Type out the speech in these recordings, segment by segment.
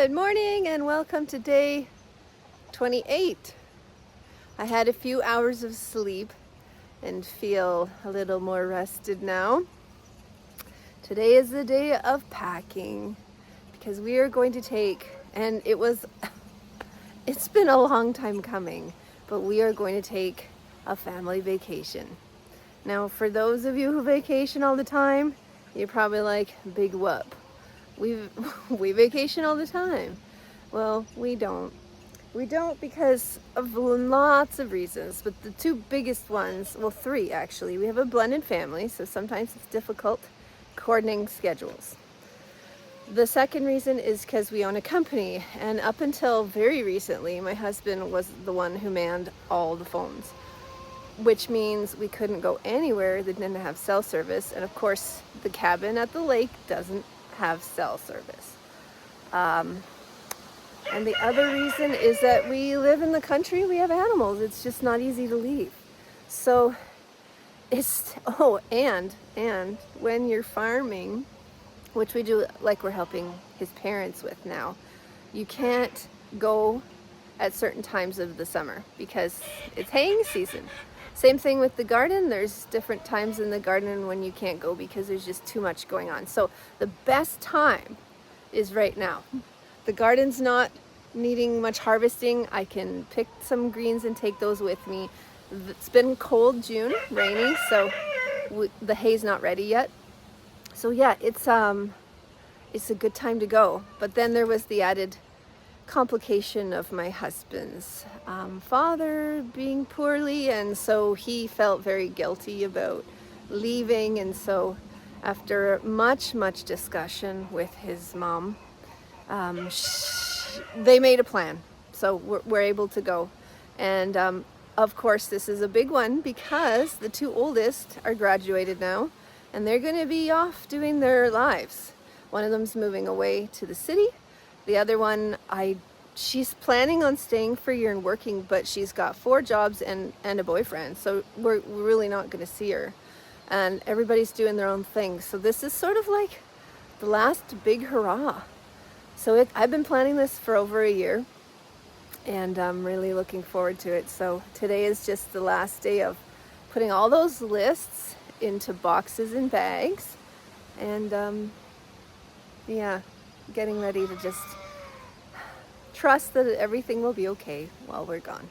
Good morning and welcome to day 28. I had a few hours of sleep and feel a little more rested now. Today is the day of packing because we are going to take, and it's been a long time coming, but we are going to take a family vacation. Now, for those of you who vacation all the time, you're probably like, big whoop. We vacation all the time. Well, we don't. We don't because of lots of reasons, but the two biggest ones, well, three actually. We have a blended family, so sometimes it's difficult coordinating schedules. The second reason is because we own a company, and up until very recently, my husband was the one who manned all the phones, which means we couldn't go anywhere that didn't have cell service, and of course, the cabin at the lake doesn't have cell service. And the other reason is that we live in the country, we have animals. It's just not easy to leave. So and when you're farming, which we do, like we're helping his parents with now, you can't go at certain times of the summer because it's haying season. Same thing with the garden. There's different times in the garden when you can't go because there's just too much going on. So the best time is right now. The garden's not needing much harvesting. I can pick some greens and take those with me. It's been cold June, rainy, so the hay's not ready yet. So yeah, it's a good time to go. But then there was the added complication of my husband's father being poorly, and so he felt very guilty about leaving, and so after much discussion with his mom, they made a plan, so we're able to go. And of course this is a big one because the two oldest are graduated now and they're going to be off doing their lives. One of them's moving away to the city. The other one, she's planning on staying for a year and working, but she's got 4 jobs and a boyfriend, so we're really not going to see her. And everybody's doing their own thing. So this is sort of like the last big hurrah. So I've been planning this for over a year, and I'm really looking forward to it. So today is just the last day of putting all those lists into boxes and bags, and yeah, getting ready to just trust that everything will be okay while we're gone.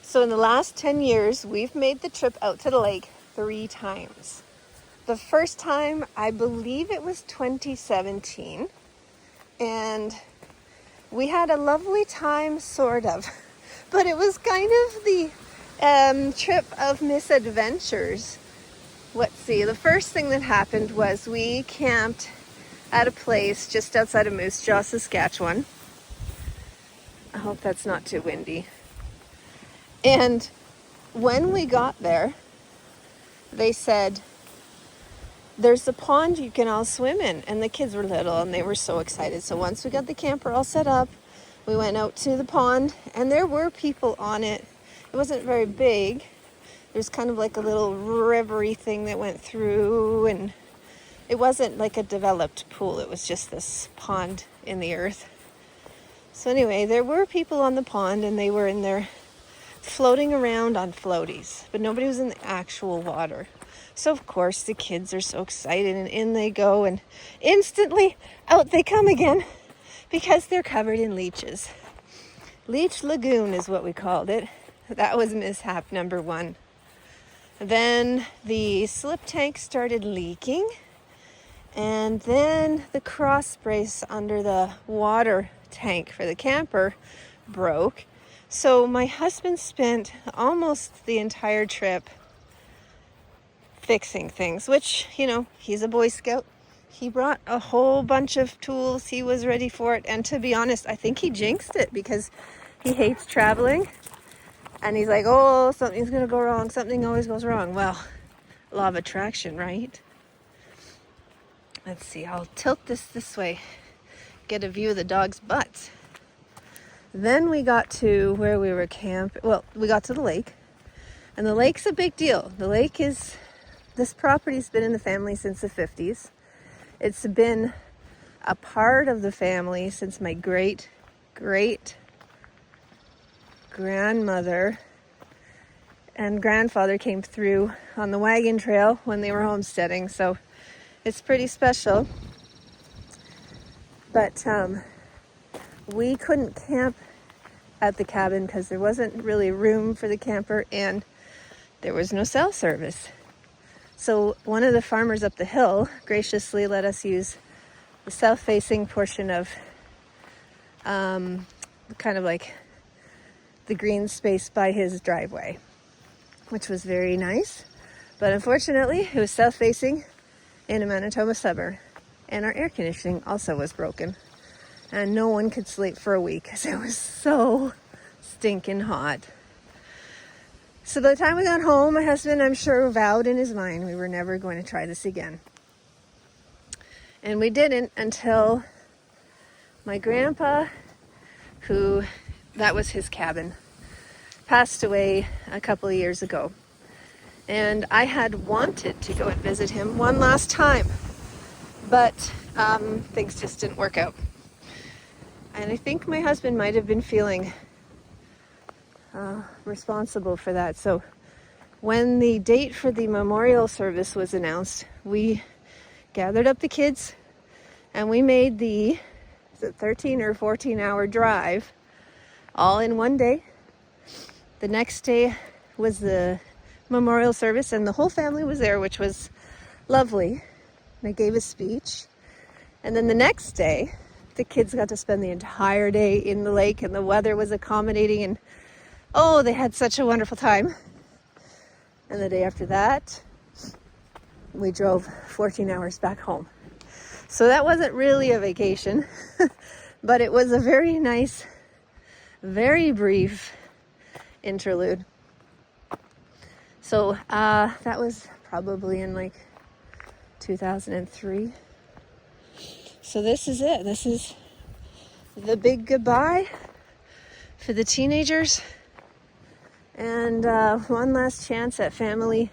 So in the last 10 years, we've made the trip out to the lake 3 times. The first time, I believe it was 2017, and we had a lovely time, sort of, but it was kind of the trip of misadventures. Let's see, the first thing that happened was we camped at a place just outside of Moose Jaw, Saskatchewan. I hope that's not too windy. And when we got there, they said, there's a pond you can all swim in. And the kids were little and they were so excited. So once we got the camper all set up, we went out to the pond and there were people on it. It wasn't very big. There's kind of like a little rivery thing that went through, and it wasn't like a developed pool. It was just this pond in the earth. So anyway, there were people on the pond and they were in there floating around on floaties, but nobody was in the actual water. So of course the kids are so excited and in they go, and instantly out they come again because they're covered in leeches. Leech Lagoon is what we called it. That was mishap number 1. Then the slip tank started leaking, and then the cross brace under the water tank for the camper broke. So my husband spent almost the entire trip fixing things, which, you know, he's a Boy Scout. He brought a whole bunch of tools. He was ready for it. And to be honest, I think he jinxed it because he hates traveling. And he's like, oh, something's going to go wrong. Something always goes wrong. Well, law of attraction, right? Let's see. I'll tilt this way. Get a view of the dog's butts. Then we got to where we were camping. Well, we got to the lake. And the lake's a big deal. The lake is, this property's been in the family since the 50s. It's been a part of the family since my great grandmother and grandfather came through on the wagon trail when they were homesteading, so it's pretty special. But we couldn't camp at the cabin because there wasn't really room for the camper and there was no cell service. So one of the farmers up the hill graciously let us use the south-facing portion of kind of like the green space by his driveway, which was very nice. But unfortunately, it was south-facing in a Manitoba summer, and our air conditioning also was broken. And no one could sleep for a week because it was so stinking hot. So by the time we got home, my husband, I'm sure, vowed in his mind we were never going to try this again. And we didn't until my grandpa, who, that was his cabin, passed away a couple of years ago. And I had wanted to go and visit him one last time, but things just didn't work out. And I think my husband might have been feeling responsible for that. So when the date for the memorial service was announced, we gathered up the kids and we made the 13 or 14 hour drive all in one day. The next day was the memorial service and the whole family was there, which was lovely. They gave a speech. And then the next day, the kids got to spend the entire day in the lake and the weather was accommodating and oh, they had such a wonderful time. And the day after that, we drove 14 hours back home. So that wasn't really a vacation, but it was a very nice, very brief interlude. So that was probably in like 2003. So this is it. This is the big goodbye for the teenagers. And one last chance at family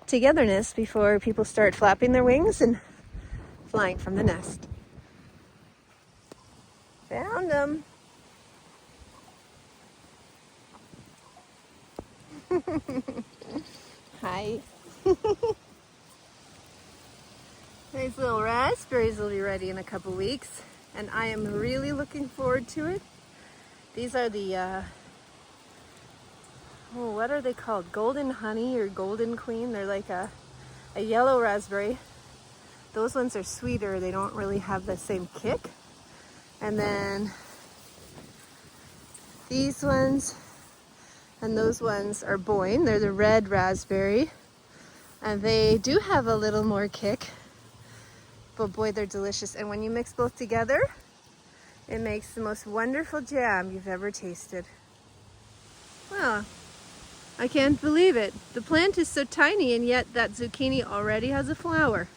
togetherness before people start flapping their wings and flying from the nest. Found them. Hi. These little raspberries will be ready in a couple weeks, and I am really looking forward to it. These are the what are they called? Golden honey or golden queen? They're like a yellow raspberry. Those ones are sweeter. They don't really have the same kick. And then these ones and those ones are Boyne. They're the red raspberry. And they do have a little more kick. But boy, they're delicious. And when you mix both together, it makes the most wonderful jam you've ever tasted. Wow. I can't believe it. The plant is so tiny and yet that zucchini already has a flower.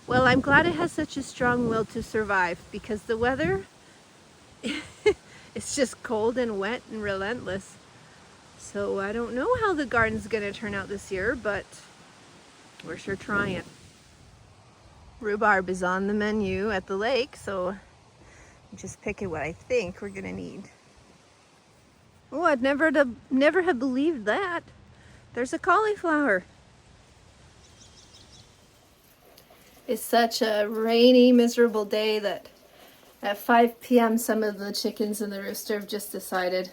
Well, I'm glad it has such a strong will to survive because the weather is just cold and wet and relentless. So I don't know how the garden's going to turn out this year, but we're sure trying. Rhubarb is on the menu at the lake, so I'm just picking what I think we're going to need. Oh, I'd never have believed that. There's a cauliflower. It's such a rainy, miserable day that at 5 p.m. some of the chickens and the rooster have just decided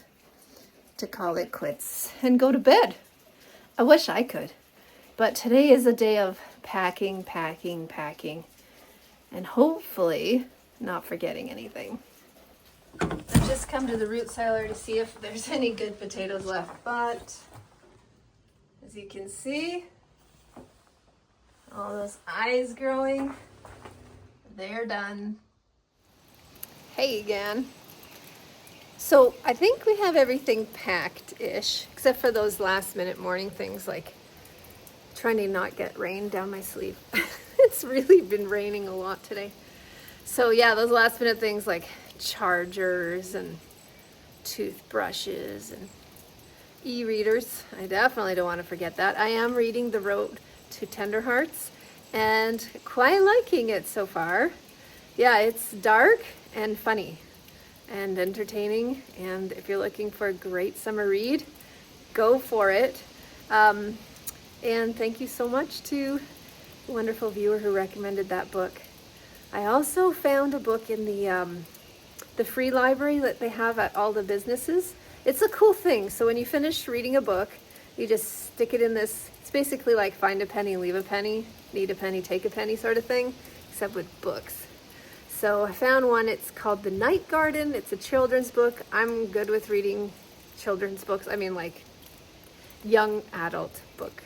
to call it quits and go to bed. I wish I could. But today is a day of packing, and hopefully not forgetting anything. I've just come to the root cellar to see if there's any good potatoes left, but as you can see, all those eyes growing, they're done. Hey again. So I think we have everything packed-ish, except for those last-minute morning things like trying to not get rain down my sleeve. It's really been raining a lot today. So yeah, those last-minute things like chargers and toothbrushes and e-readers. I definitely don't want to forget that. I am reading The Road to Tender Hearts and quite liking it so far. Yeah, it's dark and funny and entertaining, and if you're looking for a great summer read, go for it. And thank you so much to the wonderful viewer who recommended that book. I also found a book in the free library that they have at all the businesses. It's a cool thing. So when you finish reading a book, you just stick it in this, it's basically like find a penny, leave a penny, need a penny, take a penny sort of thing, except with books. So I found one, it's called The Night Garden. It's a children's book. I'm good with reading children's books. I mean, like young adult book.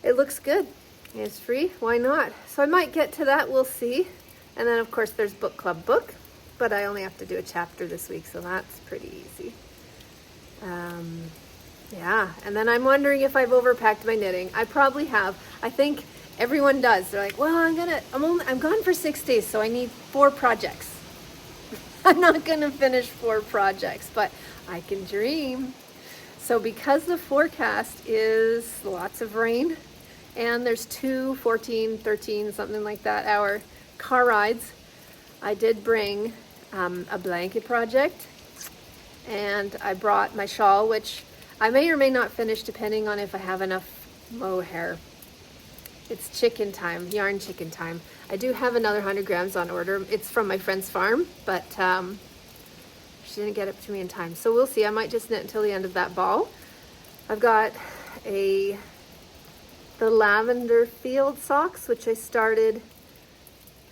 It looks good. It's free, why not? So I might get to that, we'll see. And then of course there's book club book, but I only have to do a chapter this week, so that's pretty easy. Yeah, and then I'm wondering if I've overpacked my knitting. I probably have. I think everyone does. They're like, well, I'm gone for 6 days, so I need 4 projects. I'm not gonna finish 4 projects, but I can dream. So because the forecast is lots of rain, and there's 2, 14, 13, something like that hour car rides, I did bring a blanket project, and I brought my shawl, which I may or may not finish depending on if I have enough mohair. It's chicken time, yarn chicken time. I do have another 100 grams on order. It's from my friend's farm, but she didn't get it to me in time. So we'll see. I might just knit until the end of that ball. I've got the lavender field socks, which I started.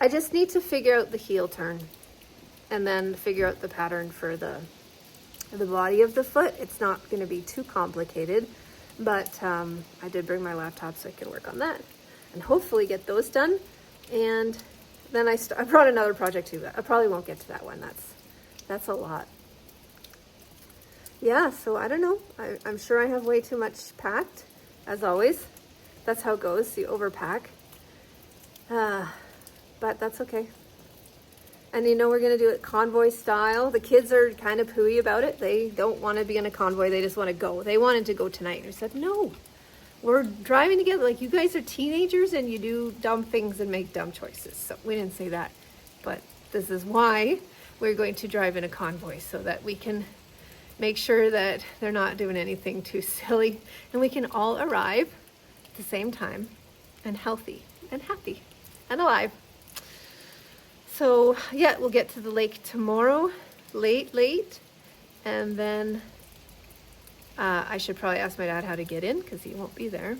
I just need to figure out the heel turn and then figure out the pattern for the body of the foot. It's not going to be too complicated, but I did bring my laptop so I can work on that and hopefully get those done. And then I brought another project too. I probably won't get to that one. That's a lot. Yeah, so I don't know. I'm sure I have way too much packed, as always. That's how it goes, you overpack. But that's okay. And you know, we're gonna do it convoy style. The kids are kind of pooey about it. They don't want to be in a convoy, they just want to go. They wanted to go tonight. And I said, no, we're driving together. Like, you guys are teenagers and you do dumb things and make dumb choices. So we didn't say that, but this is why we're going to drive in a convoy, so that we can make sure that they're not doing anything too silly and we can all arrive at the same time and healthy and happy and alive. So yeah, we'll get to the lake tomorrow, late, and then I should probably ask my dad how to get in because he won't be there,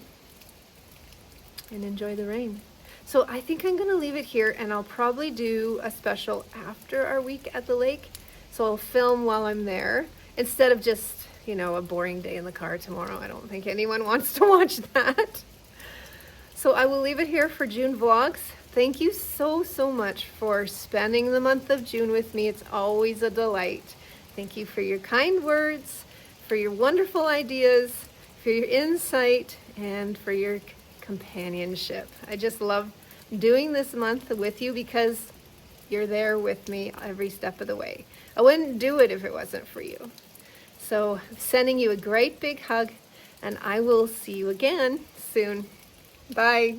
and enjoy the rain. So I think I'm gonna leave it here, and I'll probably do a special after our week at the lake. So I'll film while I'm there instead of just, you know, a boring day in the car tomorrow. I don't think anyone wants to watch that. So I will leave it here for June vlogs. Thank you so much for spending the month of June with me. It's always a delight. Thank you for your kind words, for your wonderful ideas, for your insight, and for your companionship. I just love doing this month with you because you're there with me every step of the way. I wouldn't do it if it wasn't for you. So sending you a great big hug, and I will see you again soon. Bye.